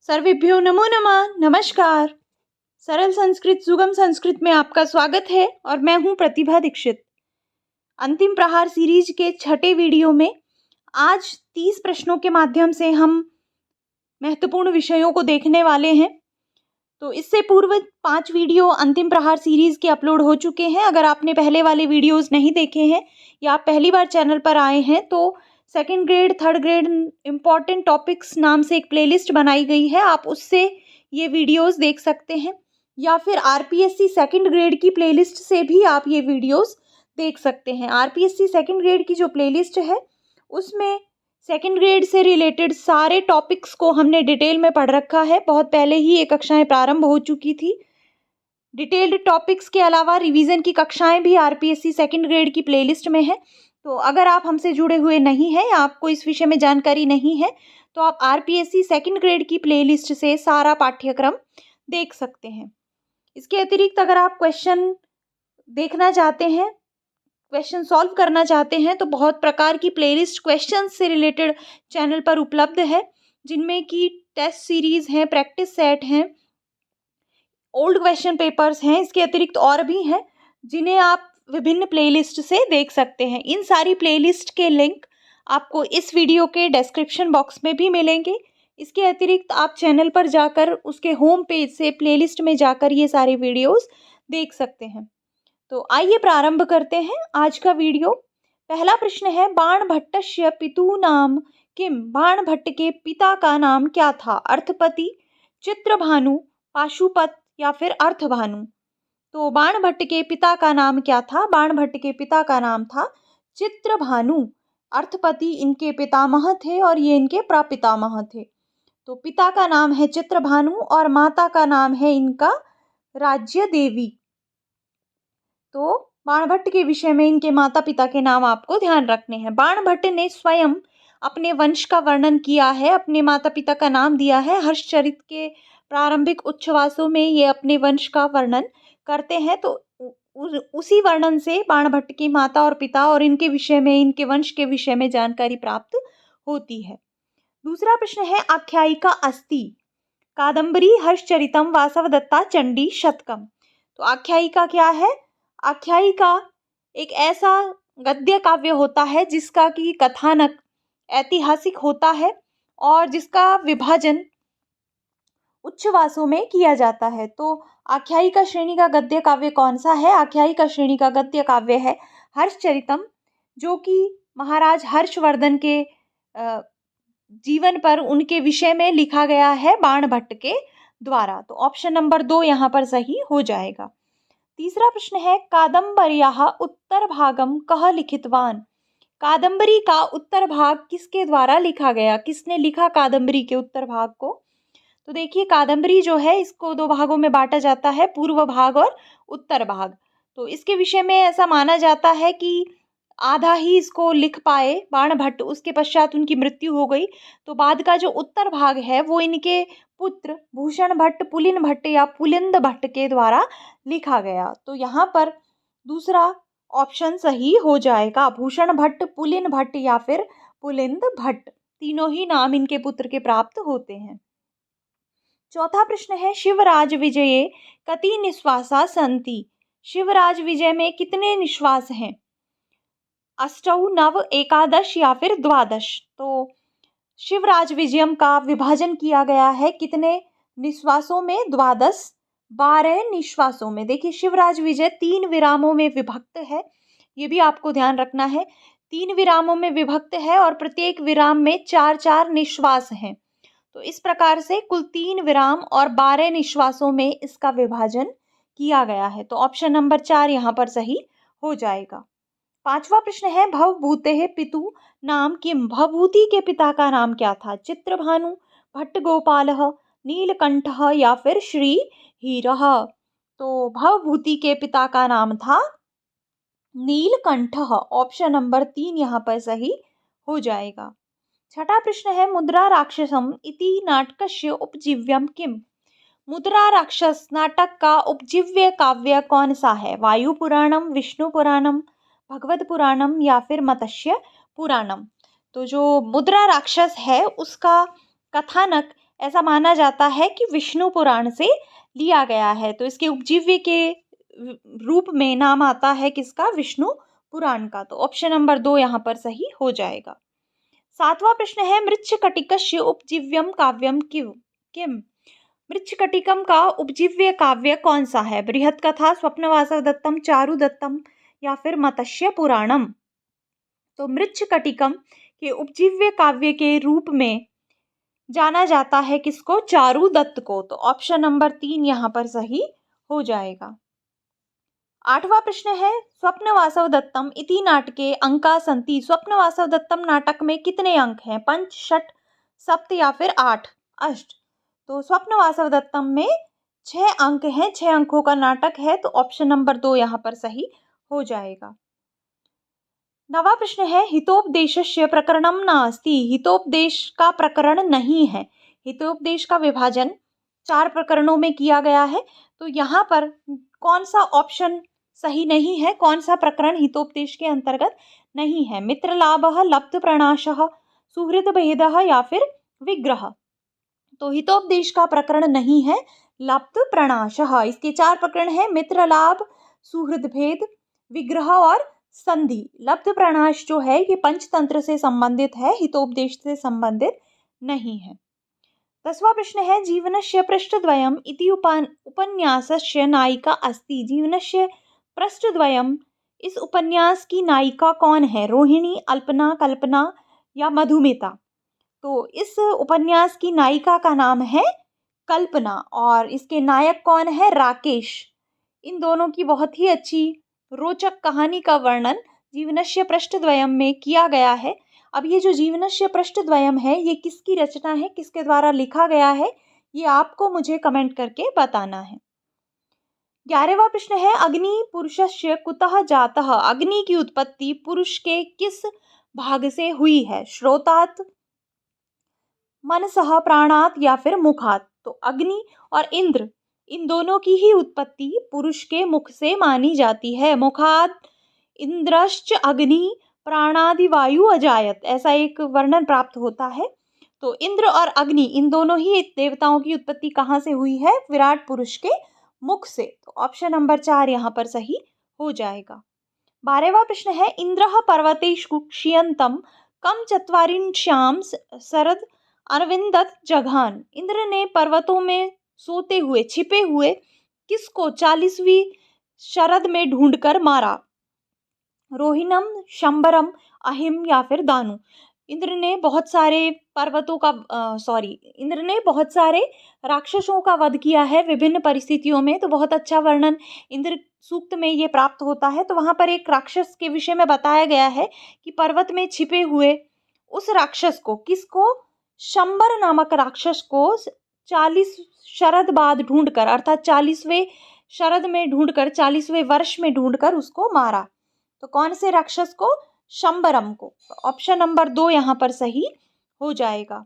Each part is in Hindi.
सर्वेभ्यो नमो नमः। नमस्कार। सरल संस्कृत सुगम संस्कृत में आपका स्वागत है और मैं हूं प्रतिभा दीक्षित। अंतिम प्रहार सीरीज के छठे वीडियो में आज 30 प्रश्नों के माध्यम से हम महत्वपूर्ण विषयों को देखने वाले हैं। तो इससे पूर्व 5 वीडियो अंतिम प्रहार सीरीज के अपलोड हो चुके हैं। अगर आपने पहले वाले वीडियोस नहीं देखे हैं या आप पहली बार चैनल पर आए हैं तो second grade third grade important topics नाम से एक प्लेलिस्ट बनाई गई है, आप उससे ये वीडियोस देख सकते हैं या फिर आरपीएससी सेकंड ग्रेड की प्लेलिस्ट से भी आप ये वीडियोस देख सकते हैं। आरपीएससी सेकंड ग्रेड की जो प्लेलिस्ट है उसमें सेकंड ग्रेड से रिलेटेड सारे टॉपिक्स को हमने डिटेल में पढ़ रखा है। बहुत पहले ही ये कक्षाएं प्रारंभ हो चुकी थी। डिटेल्ड टॉपिक्स के अलावा रिवीजन की कक्षाएं भी आरपीएससी सेकंड ग्रेड की प्लेलिस्ट में है। तो अगर आप हमसे जुड़े हुए नहीं हैं या आपको इस विषय में जानकारी नहीं है तो आप आरपीएससी सेकंड ग्रेड की प्लेलिस्ट से सारा पाठ्यक्रम देख सकते हैं। इसके अतिरिक्त अगर आप क्वेश्चन देखना चाहते हैं, क्वेश्चन सॉल्व करना चाहते हैं तो बहुत प्रकार की प्लेलिस्ट क्वेश्चन से रिलेटेड चैनल पर उपलब्ध है, जिनमें कि टेस्ट सीरीज हैं, प्रैक्टिस सेट हैं, ओल्ड क्वेश्चन पेपर्स हैं। इसके अतिरिक्त और भी हैं जिन्हें आप विभिन्न प्लेलिस्ट से देख सकते हैं। इन सारी प्लेलिस्ट के लिंक आपको इस वीडियो के डिस्क्रिप्शन बॉक्स में भी मिलेंगे। इसके अतिरिक्त आप चैनल पर जाकर उसके होम पेज से प्लेलिस्ट में जाकर ये सारे वीडियोस देख सकते हैं। तो आइए प्रारंभ करते हैं आज का वीडियो। पहला प्रश्न है, बाणभट्टस्य पितु नाम किम? बाणभट्ट के पिता का नाम क्या था? अर्थपति, चित्रभानु, पाशुपत या फिर अर्थभानु? तो बाणभट्ट के पिता का नाम क्या था? बाणभट्ट के पिता का नाम था चित्रभानु। अर्थपति इनके पितामह थे और ये इनके प्रपितामह थे। तो पिता का नाम है चित्रभानु और माता का नाम है इनका राज्य देवी। तो बाणभट्ट के विषय में इनके माता पिता के नाम आपको ध्यान रखने हैं। बाणभट्ट ने स्वयं अपने वंश का वर्णन किया है, अपने माता पिता का नाम दिया है। हर्षचरित के प्रारंभिक उच्छ्वासों में ये अपने वंश का वर्णन करते हैं। तो उसी वर्णन से बाणभट्ट की माता और पिता और इनके विषय में, इनके वंश के विषय में जानकारी प्राप्त होती है। दूसरा प्रश्न है, आख्यायिका अस्ति कादम्बरी हर्षचरितम वासवदत्ता चंडी शतकम? तो आख्यायिका क्या है? आख्यायिका एक ऐसा गद्य काव्य होता है जिसका की कथानक ऐतिहासिक होता है और जिसका विभाजन उच्छ्वासों में किया जाता है। तो आख्यायिका श्रेणी का गद्य काव्य कौन सा है? आख्यायिका श्रेणी का गद्य काव्य है हर्षचरितम, जो कि महाराज हर्षवर्धन के जीवन पर, उनके विषय में लिखा गया है बाणभट्ट के द्वारा। तो ऑप्शन नंबर 2 यहाँ पर सही हो जाएगा। तीसरा प्रश्न है, कादम्बर्याः उत्तर भागम कः लिखितवान? कादम्बरी का उत्तर भाग किसके द्वारा लिखा गया? किसने लिखा कादम्बरी के उत्तर भाग को? तो देखिए, कादम्बरी जो है इसको 2 भागों में बांटा जाता है, पूर्व भाग और उत्तर भाग। तो इसके विषय में ऐसा माना जाता है कि आधा ही इसको लिख पाए बाणभट्ट, उसके पश्चात उनकी मृत्यु हो गई। तो बाद का जो उत्तर भाग है वो इनके पुत्र भूषण भट्ट, पुलिन भट्ट या पुलिंद भट्ट के द्वारा लिखा गया। तो यहाँ पर दूसरा ऑप्शन सही हो जाएगा। भूषण भट्ट, पुलिन भट्ट या फिर पुलिंद भट्ट, तीनों ही नाम इनके पुत्र के प्राप्त होते हैं। चौथा प्रश्न है, शिवराज विजये कति निश्वासा सन्ति? शिवराज विजय में कितने निश्वास हैं? 8, 9, 11 या फिर 12? तो शिवराज विजयम का विभाजन किया गया है कितने निश्वासों में? 12 निश्वासों में। देखिए, शिवराज विजय 3 विरामों में विभक्त है, ये भी आपको ध्यान रखना है। 3 विरामों में विभक्त है और प्रत्येक विराम में 4-4 निश्वास हैं। तो इस प्रकार से कुल 3 विराम और 12 निश्वासों में इसका विभाजन किया गया है। तो ऑप्शन नंबर 4 यहाँ पर सही हो जाएगा। पांचवा प्रश्न है, भवभूतेः पितु नाम किम? भवभूति के पिता का नाम क्या था? चित्रभानु, भट्टगोपालः, नीलकंठः या फिर श्रीहीरः? तो भवभूति के पिता का नाम था नीलकंठः। ऑप्शन नंबर 3 यहाँ पर सही हो जाएगा। छठा प्रश्न है, मुद्रा राक्षसम इति नाटकस्य उपजीव्यम किम? मुद्रा राक्षस नाटक का उपजीव्य काव्य कौन सा है? वायु पुराणम, विष्णु पुराणम, भगवत पुराणम या फिर मत्स्य पुराणम? तो जो मुद्रा राक्षस है उसका कथानक ऐसा माना जाता है कि विष्णु पुराण से लिया गया है। तो इसके उपजीव्य के रूप में नाम आता है किसका? विष्णु पुराण का। तो ऑप्शन नंबर 2 यहाँ पर सही हो जाएगा। 7वां प्रश्न है मृच्छकटिकस्य उपजीव्यम काव्यम किम? मृच्छकटिकम का उपजीव्य काव्य कौन सा है? बृहत कथा, स्वप्नवासव दत्तम, चारु दत्तम या फिर मत्स्य पुराणम? तो मृच्छकटिकम के उपजीव्य काव्य के रूप में जाना जाता है किसको? चारु दत्त को। तो ऑप्शन नंबर 3 यहाँ पर सही हो जाएगा। 8वां प्रश्न है स्वप्नवासव दत्तम इति नाटके अंका सन्ति। स्वप्नवासव दत्तम नाटक में कितने अंक हैं? 5, 6, 7 या फिर 8, 8? तो स्वप्नवासव दत्तम में 6 अंक हैं, 6 अंकों का नाटक है। तो ऑप्शन नंबर 2 यहाँ पर सही हो जाएगा। 9वां प्रश्न है हितोपदेशस्य प्रकरणम नास्ति। हितोपदेश का प्रकरण नहीं है। हितोपदेश का विभाजन 4 प्रकरणों में किया गया है। तो यहाँ पर कौन सा ऑप्शन सही नहीं है? कौन सा प्रकरण हितोपदेश के अंतर्गत नहीं है? मित्रलाभः, लब्ध प्रणाशः, सुहृद भेदः या फिर विग्रह? तो हितोपदेश का प्रकरण नहीं है लब्ध प्रणाशः। इसके 4 प्रकरण है मित्रलाभ, सुहृद भेद, विग्रह और संधि। लब्ध प्रणाश जो है ये पंचतंत्र से संबंधित है, हितोपदेश से संबंधित नहीं है। 10वां प्रश्न है जीवनस्य पृष्ठद्वयम् इति उपन्यासस्य नायिका अस्ति। जीवनस्य पृष्ठद्वयम्, इस उपन्यास की नायिका कौन है? रोहिणी, अल्पना, कल्पना या मधुमिता? तो इस उपन्यास की नायिका का नाम है कल्पना और इसके नायक कौन है? राकेश। इन दोनों की बहुत ही अच्छी रोचक कहानी का वर्णन जीवनस्य पृष्ठद्वयम् में किया गया है। अब ये जो जीवनस्य पृष्ठद्वयम् है ये किसकी रचना है, किसके द्वारा लिखा गया है, ये आपको मुझे कमेंट करके बताना है। 11वां प्रश्न है अग्नि पुरुषस्य कुतः जातः। अग्नि की उत्पत्ति पुरुष के किस भाग से हुई है? श्रोतात्, मनसः, प्राणात या फिर मुखात? तो अग्नि और इंद्र इन दोनों की ही उत्पत्ति पुरुष के मुख से मानी जाती है। मुखात इंद्रश्च अग्नि प्राणादि वायु अजायत, ऐसा एक वर्णन प्राप्त होता है। तो इंद्र और अग्नि इन दोनों ही देवताओं की उत्पत्ति कहाँ से हुई है? विराट पुरुष के मुख से। तो ऑप्शन नंबर 4 यहाँ पर सही हो जाएगा। 12वां प्रश्न है इंद्रः पर्वतेषु क्षीयन्तं कम चत्वारिंश्याम शरद अरविंदत जघान। इंद्र ने पर्वतों में सोते हुए, छिपे हुए किसको 40वीं शरद में ढूंढकर मारा? रोहिणम, शंबरम, अहिम या फिर दानु? इंद्र ने बहुत सारे इंद्र ने बहुत सारे राक्षसों का वध किया है विभिन्न परिस्थितियों में। तो बहुत अच्छा वर्णन इंद्र सूक्त में ये प्राप्त होता है। तो वहाँ पर एक राक्षस के विषय में बताया गया है कि पर्वत में छिपे हुए उस राक्षस को, किसको? शंबर नामक राक्षस को 40 शरद बाद ढूंढकर, अर्थात 40वें शरद में ढूंढकर, 40वें वर्ष में ढूंढकर उसको मारा। तो कौन से राक्षस को? शंबरम को। तो ऑप्शन नंबर 2 यहाँ पर सही हो जाएगा।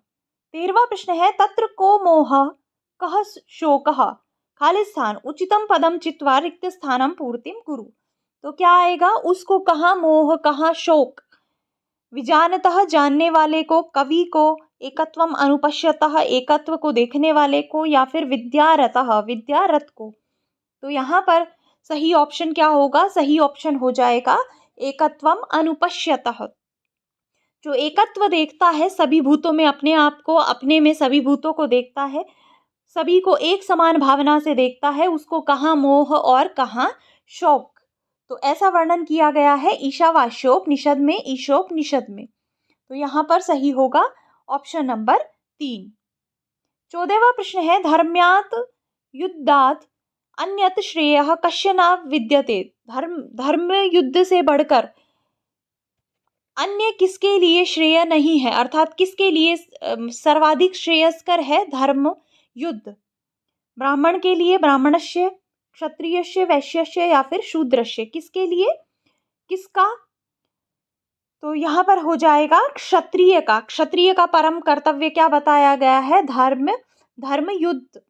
13वां प्रश्न है तत्र को मोह कः शोकः। खाली स्थान उचितम पदम चित्वा रिक्त स्थानम पूर्तिम कुरु। तो क्या आएगा? उसको कहाँ मोह, कहाँ शोक? विजानतः जानने वाले को, कवि को, एकत्वम अनुपश्यतः एकत्व को देखने वाले को या फिर विद्यारतः विद्यारथ को? तो यहाँ पर सही ऑप्शन क्या होगा? सही ऑप्शन हो जाएगा एकत्वम अनुपश्यतः। जो एकत्व देखता है सभी भूतों में, अपने आप को, अपने में सभी भूतों को देखता है, सभी को एक समान भावना से देखता है, उसको कहाँ मोह और कहाँ शोक? तो ऐसा वर्णन किया गया है ईशावास्योपनिषद में, ईशोपनिषद में। तो यहाँ पर सही होगा ऑप्शन नंबर 3। 14वां प्रश्न है धर्म्यात् युद्धात् अन्यत श्रेयः कस्य न विद्यते। धर्म युद्ध से बढ़कर अन्य किसके लिए श्रेय नहीं है, अर्थात किसके लिए सर्वाधिक श्रेयस्कर है धर्म युद्ध? ब्राह्मण के लिए, ब्राह्मणस्य, क्षत्रियस्य, वैश्यस्य या फिर शूद्रस्य? किसके लिए, किसका? तो यहाँ पर हो जाएगा क्षत्रिय का। क्षत्रिय का परम कर्तव्य क्या बताया गया है? धर्म युद्ध।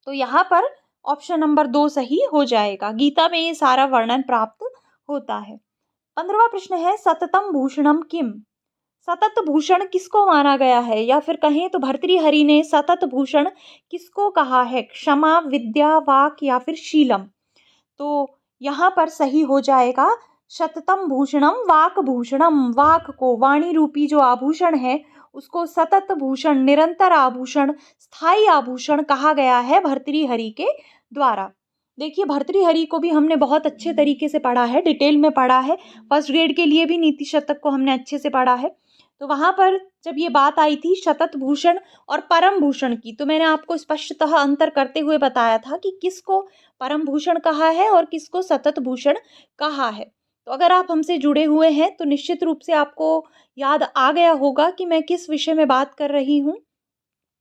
तो यहाँ पर ऑप्शन नंबर 2 सही हो जाएगा। गीता में ये सारा वर्णन प्राप्त होता है। 15वां प्रश्न है सततम भूषणम किम। सतत भूषण किसको माना गया है, या फिर कहें तो भर्तृहरि ने सतत भूषण किसको कहा है? क्षमा, विद्या, वाक या फिर शीलम। तो यहाँ पर सही हो जाएगा शततम भूषणम वाक भूषणम। वाक को, वाणी रूपी जो आभूषण है, उसको सतत भूषण, निरंतर आभूषण, स्थायी आभूषण कहा गया है भर्तृहरि के द्वारा। देखिए, भर्तृहरि को भी हमने बहुत अच्छे तरीके से पढ़ा है, डिटेल में पढ़ा है। फर्स्ट ग्रेड के लिए भी नीति शतक को हमने अच्छे से पढ़ा है। तो वहाँ पर जब ये बात आई थी शतत भूषण और परम भूषण की, तो मैंने आपको स्पष्टतः अंतर करते हुए बताया था कि किसको परम भूषण कहा है और किसको सतत भूषण कहा है। तो अगर आप हमसे जुड़े हुए हैं तो निश्चित रूप से आपको याद आ गया होगा कि मैं किस विषय में बात कर रही हूँ।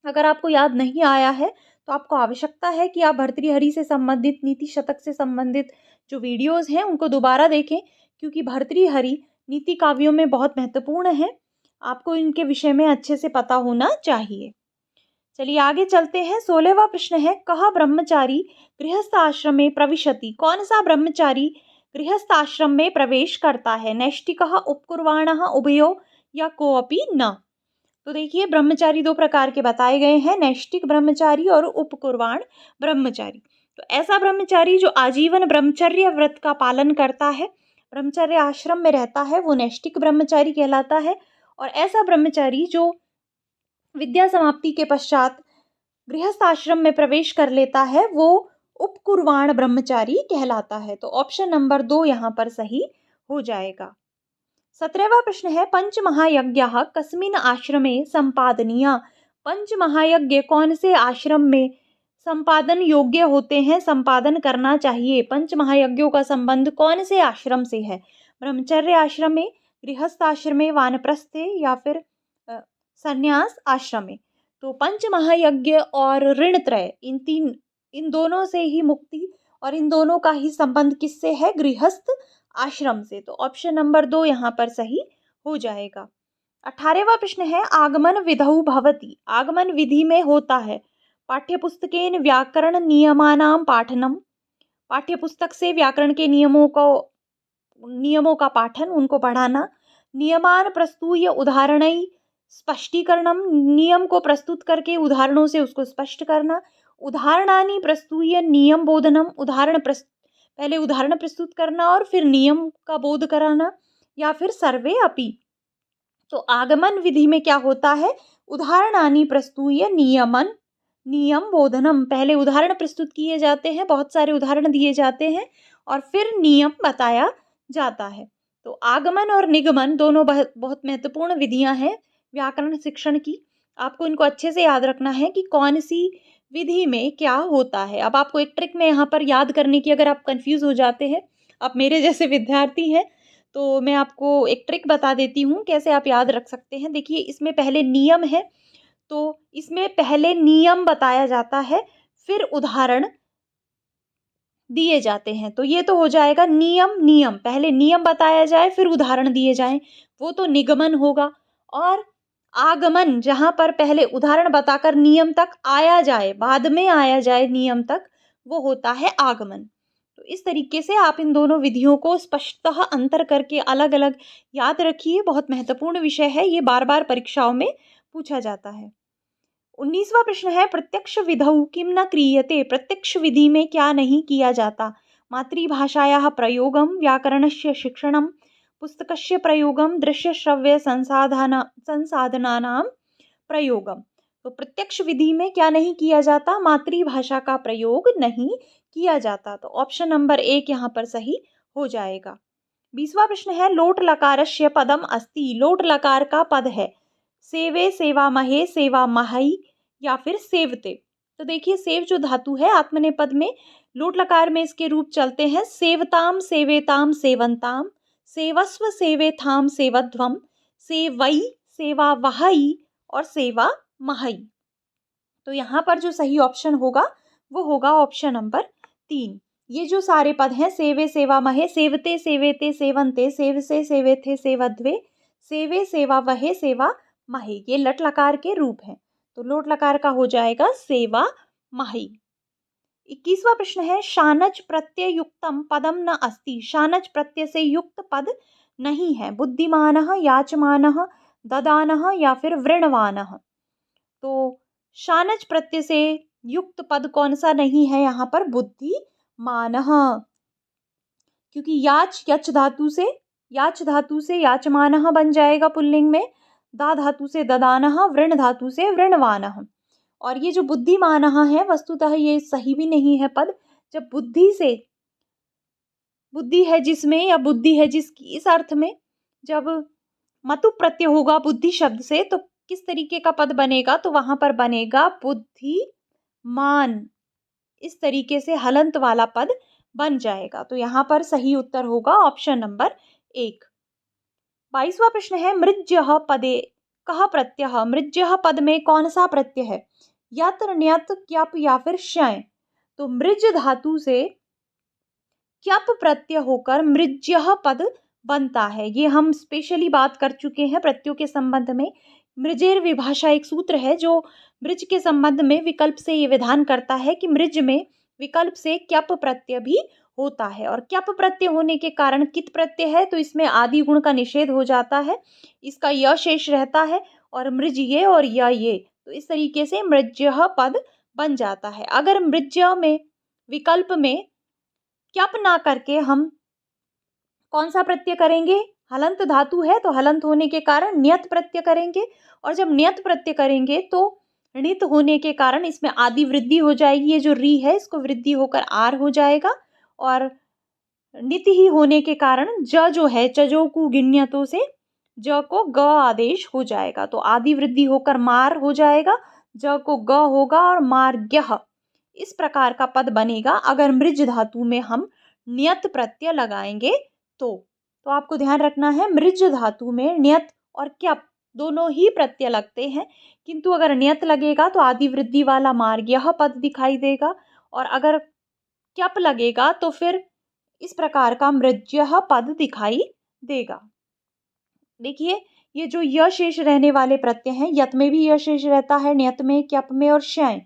अगर आपको याद नहीं आया है तो आपको आवश्यकता है कि आप भर्तृहरि से संबंधित, नीति शतक से संबंधित जो वीडियोज़ हैं उनको दोबारा देखें, क्योंकि भर्तृहरि नीति काव्यों में बहुत महत्वपूर्ण है। आपको इनके विषय में अच्छे से पता होना चाहिए। चलिए आगे चलते हैं। 16वां प्रश्न है, कह ब्रह्मचारी गृहस्थ आश्रम में प्रविशति। कौन सा ब्रह्मचारी गृहस्थ आश्रम में प्रवेश करता है? नैष्टिकः, उपकुर्वाणः, उभयो या कोअपि न। तो देखिए, ब्रह्मचारी दो प्रकार के बताए गए हैं, नैष्टिक ब्रह्मचारी और उपकुर्वाण ब्रह्मचारी। तो ऐसा ब्रह्मचारी जो आजीवन ब्रह्मचर्य व्रत का पालन करता है, ब्रह्मचर्य आश्रम में रहता है, वो नैष्टिक ब्रह्मचारी कहलाता है। और ऐसा ब्रह्मचारी जो विद्या समाप्ति के पश्चात गृहस्थ आश्रम में प्रवेश कर लेता है, वो उपकुर्वाण ब्रह्मचारी कहलाता है। तो ऑप्शन नंबर 2 यहाँ पर सही हो जाएगा। 17वां प्रश्न है, पंचमहायज्ञः कस्मिन् आश्रमे संपादनीया। पंचमहायज्ञ कौन से आश्रम में संपादन योग्य होते हैं, संपादन करना चाहिए? पंचमहायज्ञों का संबंध कौन से आश्रम से है? ब्रह्मचर्य आश्रम में, गृहस्थ आश्रम में, वानप्रस्थ या फिर संन्यास आश्रम में। तो पंचमहायज्ञ और ऋणत्रय, इन दोनों से ही मुक्ति और इन दोनों का ही संबंध किससे है? गृहस्थ आश्रम से। तो ऑप्शन नंबर 2 यहाँ पर सही हो जाएगा। 18वां प्रश्न है, आगमन विधौ भवति। आगमन विधि में होता है पाठ्यपुस्तकेन व्याकरण नियमानां पाठनम। पाठ्यपुस्तक से व्याकरण के नियमों का पाठन, उनको पढ़ाना। नियमान प्रस्तूय उदाहरणै स्पष्टीकरणम। नियम को प्रस्तुत करके उदाहरणों से उसको स्पष्ट करना। उदाहरणानि प्रस्तूय नियम बोधनम। पहले उदाहरण प्रस्तुत करना और फिर नियम का बोध कराना। या फिर सर्वे अपि। तो आगमन विधि में क्या होता है? उदाहरणानि प्रस्तूय नियम बोधनम। पहले उदाहरण प्रस्तुत किए जाते हैं, बहुत सारे उदाहरण दिए जाते हैं और फिर नियम बताया जाता है। तो आगमन और निगमन दोनों बहुत महत्वपूर्ण विधियां हैं व्याकरण शिक्षण की। आपको इनको अच्छे से याद रखना है कि कौन सी विधि में क्या होता है। अब आपको एक ट्रिक में यहाँ पर याद करने की, अगर आप कंफ्यूज हो जाते हैं, आप मेरे जैसे विद्यार्थी हैं, तो मैं आपको एक ट्रिक बता देती हूँ कैसे आप याद रख सकते हैं। देखिए, इसमें पहले नियम है, तो इसमें पहले नियम बताया जाता है, फिर उदाहरण दिए जाते हैं। तो ये तो हो जाएगा नियम, पहले नियम बताया जाए फिर उदाहरण दिए जाएं, वो तो निगमन होगा। और आगमन, जहाँ पर पहले उदाहरण बताकर नियम तक आया जाए, बाद में आया जाए नियम तक, वो होता है आगमन। तो इस तरीके से आप इन दोनों विधियों को स्पष्टतः अंतर करके अलग अलग याद रखिए। बहुत महत्वपूर्ण विषय है ये, बार बार परीक्षाओं में पूछा जाता है। 19वां प्रश्न है, प्रत्यक्ष विधौ किम न क्रियते। प्रत्यक्ष विधि में क्या नहीं किया जाता? मातृभाषायाः प्रयोगम, व्याकरणस्य शिक्षणम, पुस्तकस्य प्रयोगम, दृश्य श्रव्य संसाधनानां प्रयोगम। तो प्रत्यक्ष विधि में क्या नहीं किया जाता? मातृभाषा का प्रयोग नहीं किया जाता। तो ऑप्शन नंबर 1 यहाँ पर सही हो जाएगा। 20वां प्रश्न है, लोट लकारस्य पदम अस्ति। लोट लकार का पद है सेवे, सेवामहे, सेवामहै या फिर सेवते। तो देखिए, सेव जो धातु है आत्मनेपद में, लोट लकार में इसके रूप चलते हैं सेवताम, सेवेताम, सेवंताम, सेवस्व, सेवेथाम, सेवध्वम, सेवई, सेवावहै और सेवामहै। तो यहाँ पर जो सही ऑप्शन होगा वो होगा ऑप्शन नंबर 3। ये जो सारे पद हैं, सेवे, सेवामहे, सेवते, सेवेते, सेवंते, सेवसे, सेवेथे, सेवध्वे, सेवे, सेवावहे, सेवामहे, ये लट लकार के रूप हैं। तो लोट लकार का हो जाएगा सेवामहै। 21वां प्रश्न है, शानच प्रत्यय युक्तम पदम न अस्ति। शानच प्रत्यय से युक्त पद नहीं है। बुद्धिमानः, याचमानः, ददानः या फिर वृणवानः। तो शानच प्रत्यय से युक्त पद कौन सा नहीं है यहाँ पर? बुद्धिमानः, क्योंकि याच धातु से याचमानः बन जाएगा पुल्लिंग में, दा धातु से ददानः, वृण धातु से वृणवानः। और ये जो बुद्धिमानः है वस्तुतः ये सही भी नहीं है पद। जब बुद्धि है जिसमें, या बुद्धि है जिसकी, इस अर्थ में जब मतु प्रत्यय होगा बुद्धि शब्द से तो किस तरीके का पद बनेगा? तो वहां पर बनेगा बुद्धिमान। इस तरीके से हलंत वाला पद बन जाएगा। तो यहाँ पर सही उत्तर होगा ऑप्शन नंबर 1। 22वां प्रश्न है मृज्यः पदे कः प्रत्ययः। मृज्यः पद में कौन सा प्रत्यय है? यत्र, ण्यत्, क्यप या फिर शय। तो मृज धातु से क्यप प्रत्यय होकर मृज्यः पद बनता है। ये हम स्पेशली बात कर चुके हैं प्रत्ययों के संबंध में। मृजेर विभाषा एक सूत्र है जो मृज के संबंध में विकल्प से ये विधान करता है कि मृज में विकल्प से क्यप प्रत्यय भी होता है। और क्यप प्रत्यय होने के कारण कित प्रत्यय है तो इसमें आदि गुण का निषेध हो जाता है, इसका य शेष रहता है और मृज ये और ये, तो इस तरीके से मृज्यः पद बन जाता है। अगर मृज्य में विकल्प में क्यप ना करके हम कौन सा प्रत्यय करेंगे? हलंत धातु है तो हलंत होने के कारण नियत प्रत्यय करेंगे, और जब नियत प्रत्यय करेंगे तो णित होने के कारण इसमें आदि वृद्धि हो जाएगी। ये जो री है इसको वृद्धि होकर आर हो जाएगा, और नित ही होने के कारण ज जो है चजोकु गिण्यतों से ज को ग आदेश हो जाएगा। तो आदि वृद्धि होकर मार हो जाएगा, ज को ग होगा और मार्ग्यः इस प्रकार का पद बनेगा अगर मृज धातु में हम नियत प्रत्यय लगाएंगे तो आपको ध्यान रखना है मृज धातु में नियत और क्यप दोनों ही प्रत्यय लगते हैं, किंतु अगर नियत लगेगा तो आदि वृद्धि वाला मार्ग्यः पद दिखाई देगा, और अगर क्यप लगेगा तो फिर इस प्रकार का मृज्यः पद दिखाई देगा। देखिए ये जो य शेष रहने वाले प्रत्यय हैं, यत में भी य शेष रहता है, नियत में, क्यप में और शय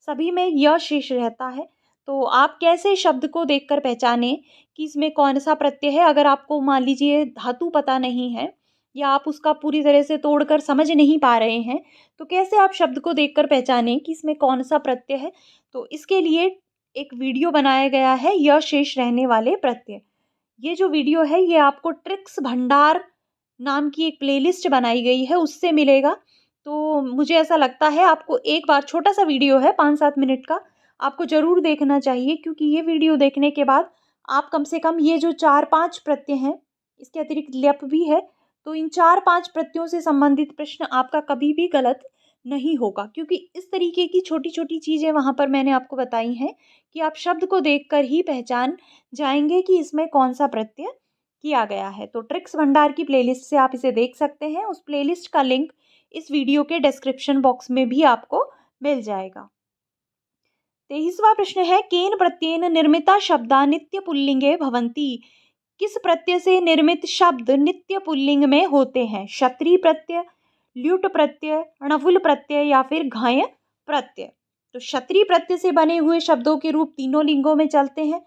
सभी में य शेष रहता है। तो आप कैसे शब्द को देखकर पहचाने कि इसमें कौन सा प्रत्यय है? अगर आपको मान लीजिए धातु पता नहीं है या आप उसका पूरी तरह से तोड़कर समझ नहीं पा रहे हैं, तो कैसे आप शब्द को देखकर पहचाने कि इसमें कौन सा प्रत्यय है? तो इसके लिए एक वीडियो बनाया गया है य शेष रहने वाले प्रत्यय। ये जो वीडियो है ये आपको ट्रिक्स भंडार नाम की एक प्लेलिस्ट बनाई गई है उससे मिलेगा। तो मुझे ऐसा लगता है आपको एक बार, छोटा सा वीडियो है 5-7 मिनट का, आपको ज़रूर देखना चाहिए, क्योंकि ये वीडियो देखने के बाद आप कम से कम ये जो 4-5 प्रत्यय हैं, इसके अतिरिक्त ल्यप भी है, तो इन 4-5 प्रत्ययों से संबंधित प्रश्न आपका कभी भी गलत नहीं होगा, क्योंकि इस तरीके की छोटी छोटी चीज़ें वहाँ पर मैंने आपको बताई हैं कि आप शब्द को देखकर ही पहचान जाएंगे कि इसमें कौन सा प्रत्यय किया गया है। तो ट्रिक्स भंडार की प्लेलिस्ट से आप इसे देख सकते हैं। उस प्लेलिस्ट का लिंक इस वीडियो के डिस्क्रिप्शन बॉक्स में भी आपको मिल जाएगा। 23वां प्रश्न है केन प्रत्ययेन निर्मिता शब्दा नित्य पुल्लिंगे भवन्ति। किस प्रत्यय से निर्मित शब्द नित्य पुल्लिंग में होते हैं? क्षत्रिय प्रत्यय, ल्युट प्रत्यय, णवुल प्रत्यय या फिर घाय प्रत्यय। तो क्षत्रिय प्रत्यय से बने हुए शब्दों के रूप तीनों लिंगों में चलते हैं।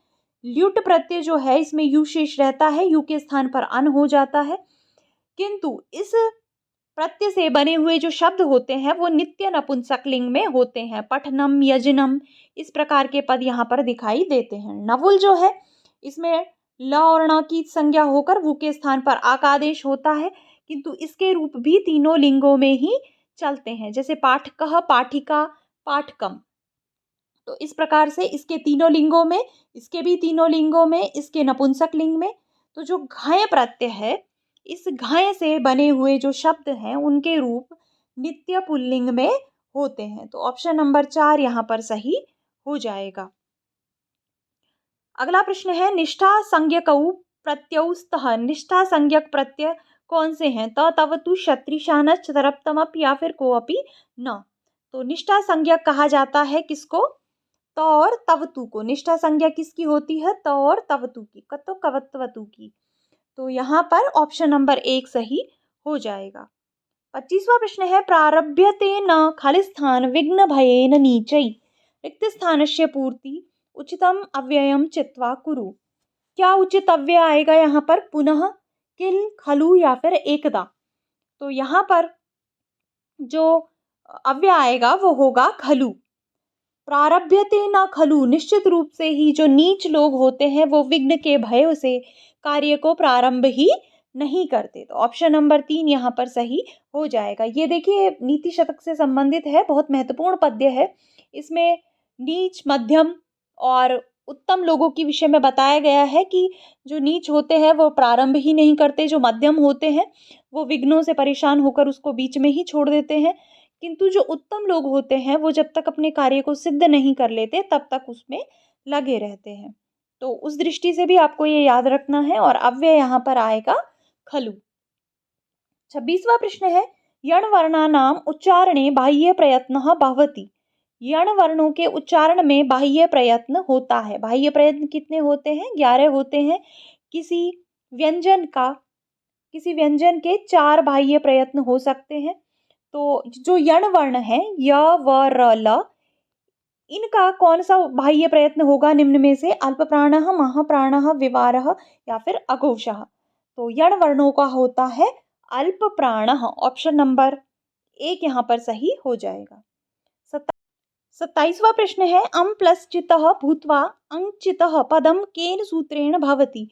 ल्युट प्रत्यय जो है इसमें यू शेष रहता है, यू के स्थान पर अन हो जाता है, किंतु इस प्रत्यय से बने हुए जो शब्द होते हैं वो नित्य नपुंसक लिंग में होते हैं। पठनम, यजनम इस प्रकार के पद यहाँ पर दिखाई देते हैं। नवुल जो है इसमें ल और ण की संज्ञा होकर वु के स्थान पर आकादेश होता है, किंतु इसके रूप भी तीनों लिंगों में ही चलते हैं, जैसे पाठकः, पाठिका, पाठकम। तो इस प्रकार से इसके तीनों लिंगों में, इसके भी तीनों लिंगों में, इसके नपुंसक लिंग में। तो जो घाय प्रत्यय है, इस घाय से बने हुए जो शब्द हैं उनके रूप नित्य पुल्लिंग में होते हैं। तो ऑप्शन नंबर 4 यहाँ पर सही हो जाएगा। अगला प्रश्न है निष्ठा संज्ञकौ प्रत्ययौ स्तः। निष्ठा संज्ञक प्रत्यय कौन से हैं? त, तव, तु, क्षत्रि, शानच, तरप्तमप या फिर कोअपि न। तो निष्ठा संज्ञक कहा जाता है किसको? त और तवतु को। निष्ठा संज्ञा किसकी होती है? त और तवतु की, कतो कवत्वतु की। तो यहाँ पर ऑप्शन नंबर 1 सही हो जाएगा। 25वां प्रश्न है प्रारभ्यते न खालिस्थान विघ्न भयेन नीचै रिक्त स्थानस्य पूर्ति उचितम अव्ययम चित्वा कुरु। क्या उचित अव्यय आएगा यहाँ पर? पुनः, किल, खलु या फिर एकदा। तो यहाँ पर जो अव्यय आएगा वो होगा खलु। प्रारभ्यते न खलु, निश्चित रूप से ही जो नीच लोग होते हैं वो विघ्न के भय से कार्य को प्रारंभ ही नहीं करते। तो ऑप्शन नंबर 3 यहाँ पर सही हो जाएगा। ये देखिए नीति शतक से संबंधित है, बहुत महत्वपूर्ण पद्य है। इसमें नीच, मध्यम और उत्तम लोगों के विषय में बताया गया है कि जो नीच होते हैं वो प्रारंभ ही नहीं करते, जो मध्यम होते हैं वो विघ्नों से परेशान होकर उसको बीच में ही छोड़ देते हैं, किंतु जो उत्तम लोग होते हैं वो जब तक अपने कार्य को सिद्ध नहीं कर लेते तब तक उसमें लगे रहते हैं। तो उस दृष्टि से भी आपको ये याद रखना है और अव्यय यहाँ पर आएगा खलु। 26वां प्रश्न है, यण वर्णानाम उच्चारणे बाह्य प्रयत्न भवति। यण वर्णों के उच्चारण में बाह्य प्रयत्न होता है। बाह्य प्रयत्न कितने होते हैं? 11 होते हैं। किसी व्यंजन के 4 बाह्य प्रयत्न हो सकते हैं। तो जो यण वर्ण है य, व, र, ल, इनका कौन सा बाह्य प्रयत्न होगा निम्न में से? अल्प प्राणः, महाप्राणः, विवारः या फिर अघोषः। तो यण वर्णों का होता है अल्प प्राणः। ऑप्शन नंबर 1 यहाँ पर सही हो जाएगा। 27वां प्रश्न है, अम प्लस चितः भूत्वा अंग चितः पदम केन सूत्रेण भवति।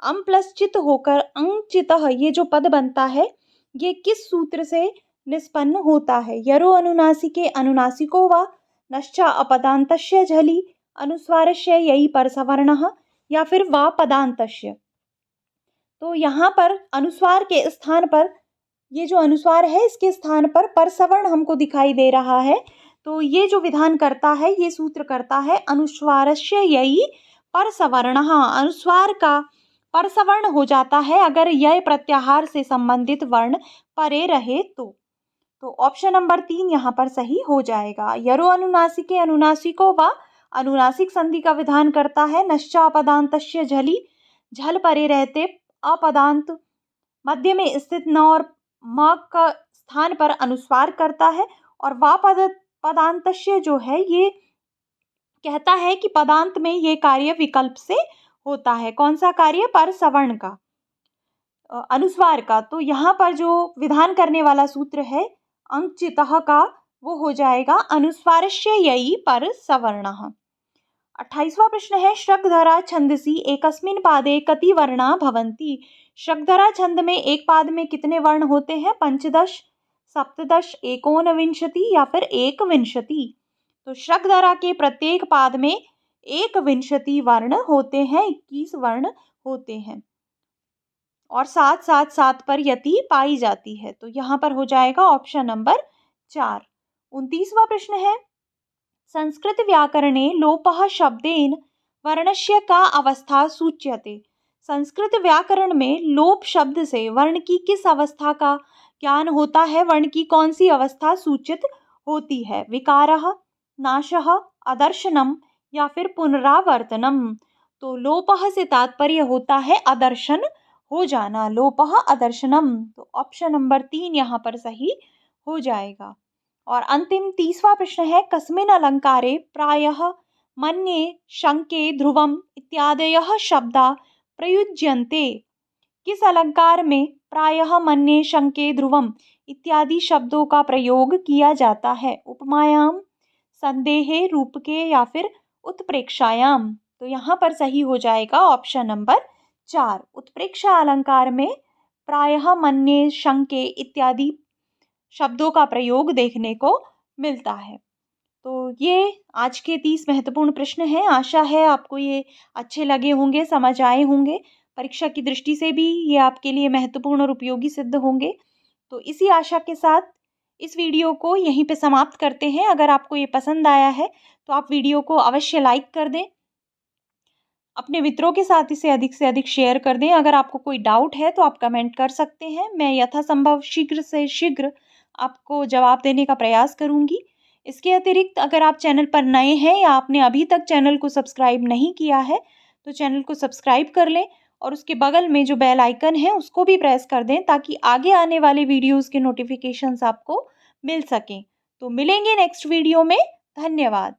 अम प्लस चित होकर अंग चितः ये जो पद बनता है ये किस सूत्र से निष्पन्न होता है? यरो अनुनासिके अनुनासिको वा, नश्चा अपदान्तस्य झलि, अनुस्वारस्य यई परसवर्णः या फिर वा पदान्तस्य। तो यहाँ पर अनुस्वार के स्थान पर, ये जो अनुस्वार है इसके स्थान पर परसवर्ण हमको दिखाई दे रहा है। तो ये जो विधान करता है, ये सूत्र करता है अनुस्वारस्य यई परसवर्णः। अनुस्वार का परसवर्ण हो जाता है अगर यय प्रत्याहार से संबंधित वर्ण परे रहे तो ऑप्शन नंबर 3 यहाँ पर सही हो जाएगा। यरो अनुनासिके अनुनासिको वा, अनुनासिक संधि का विधान करता है। नश्चा अपदान्तस्य झलि, झल परे रहते अपदांत मध्य में स्थित न और म का स्थान पर अनुस्वार करता है। और वा पदान्तस्य जो है ये कहता है कि पदांत में ये कार्य विकल्प से होता है। कौन सा कार्य? पर सवर्ण का, अनुस्वार का। तो यहाँ पर जो विधान करने वाला सूत्र है अंगचितः का वो हो जाएगा अनुस्वारस्य यई पर सवर्णः। 28वां प्रश्न है, शृगधरा छंदसि एकस्मिन् पादे कति वर्णा भवन्ति। शृगधरा छंद में एक पाद में कितने वर्ण होते हैं? 15, 17, 19 या फिर 21। तो शृगधरा के प्रत्येक पाद में 21 वर्ण होते हैं, 21 वर्ण होते हैं और 7 7 7 पर यति पाई जाती है। तो यहाँ पर हो जाएगा ऑप्शन नंबर 4। 29वां प्रश्न है, संस्कृत व्याकरणे लोपः शब्देन वर्णस्य का अवस्था सूच्यते। संस्कृत व्याकरण में लोप शब्द से वर्ण की किस अवस्था का ज्ञान होता है? वर्ण की कौन सी अवस्था सूचित होती है? विकारः, नाशः, अदर्शनम या फिर पुनरावर्तनम। तो लोपः से तात्पर्य होता है अदर्शन हो जाना, लोपः अदर्शनम। तो ऑप्शन नंबर 3 यहाँ पर सही हो जाएगा। और अंतिम 30वां प्रश्न है, कस्मिन् अलंकारे प्रायः मन्ये, शंके, ध्रुवम इत्यादयः शब्दा प्रयुज्यन्ते। किस अलंकार में प्रायः, मन्ये, शंके, ध्रुवम इत्यादि शब्दों का प्रयोग किया जाता है? उपमायाम, संदेहे, रूपके या फिर उत्प्रेक्षायाम। तो यहाँ पर सही हो जाएगा ऑप्शन नंबर 4। उत्प्रेक्षा अलंकार में प्रायः, मन्ये, शंके इत्यादि शब्दों का प्रयोग देखने को मिलता है। तो ये आज के 30 महत्वपूर्ण प्रश्न हैं। आशा है आपको ये अच्छे लगे होंगे, समझ आए होंगे। परीक्षा की दृष्टि से भी ये आपके लिए महत्वपूर्ण और उपयोगी सिद्ध होंगे। तो इसी आशा के साथ इस वीडियो को यहीं पे समाप्त करते हैं। अगर आपको ये पसंद आया है तो आप वीडियो को अवश्य लाइक कर दें, अपने मित्रों के साथ इसे अधिक से अधिक शेयर कर दें। अगर आपको कोई डाउट है तो आप कमेंट कर सकते हैं, मैं यथासंभव शीघ्र से शीघ्र आपको जवाब देने का प्रयास करूंगी। इसके अतिरिक्त अगर आप चैनल पर नए हैं या आपने अभी तक चैनल को सब्सक्राइब नहीं किया है तो चैनल को सब्सक्राइब कर लें और उसके बगल में जो बेल आइकन है उसको भी प्रेस कर दें ताकि आगे आने वाले वीडियोज़ के नोटिफिकेशंस आपको मिल सकें। तो मिलेंगे नेक्स्ट वीडियो में। धन्यवाद।